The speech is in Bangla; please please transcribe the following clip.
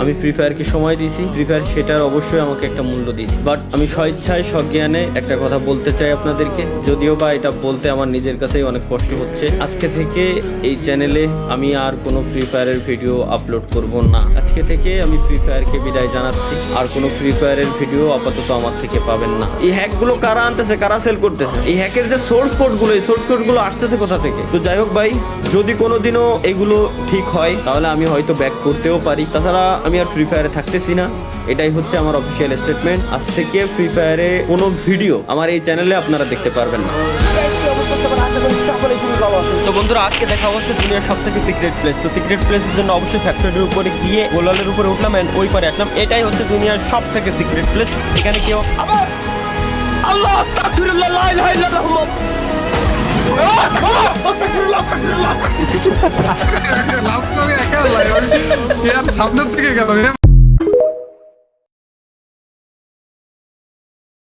আমি ফ্রি ফায়ারকে সময় দিয়েছি, ফ্রি ফায়ার সেটার অবশ্যই আমাকে একটা মূল্য দিয়েছি। বাট আমি স্বেচ্ছায় সজ্ঞানে একটা কথা বলতে চাই আপনাদেরকে, যদিও বা এটা বলতে আমার নিজের কাছেই অনেক কষ্ট হচ্ছে। আজকে থেকে এই চ্যানেলে আমি আর কোনো ফ্রি ফায়ারের ভিডিও আপলোড করব না। আজকে থেকে আমি ফ্রি ফায়ারকে বিদায় জানাচ্ছি। আর কোনো ফ্রি ফায়ারের ভিডিও আপাতত আমার থেকে পাবেন না। এই হ্যাকগুলো কারা আনতেছে, কারা সেল করতেছে, এই হ্যাকের যে সোর্স কোডগুলো, এই সোর্স কোডগুলো আসতেছে কোথা থেকে? তো যাই হোক ভাই, যদি কোনোদিনও এগুলো ঠিক হয় তাহলে আমি হয়তো ব্যাক করতেও পারি। তাছাড়া আমি আর ফ্রি ফায়ারে থাকতেছি না, এটাই হচ্ছে আমার অফিসিয়াল স্টেটমেন্ট। আজ থেকে ফ্রি ফায়ারে কোনো ভিডিও আমার এই চ্যানেলে আপনারা দেখতে পারবেন না। তো বন্ধুরা, আজকে দেখা হচ্ছে দুনিয়ার সব থেকে সিক্রেট প্লেস। তো সিক্রেট প্লেসের জন্য অবশ্যই ফ্যাক্টরির উপরে গিয়ে গোলালের উপরে উঠলাম এন্ড ওই পারে আসলাম। এটাই হচ্ছে দুনিয়ার সব থেকে সিক্রেট প্লেস। এখানে কেউ আবার আল্লাহ আস্তাগফিরুল্লাহ লা ইলাহা ইল্লাল্লাহ লাস্ট আমি একা সামনের থেকে গেল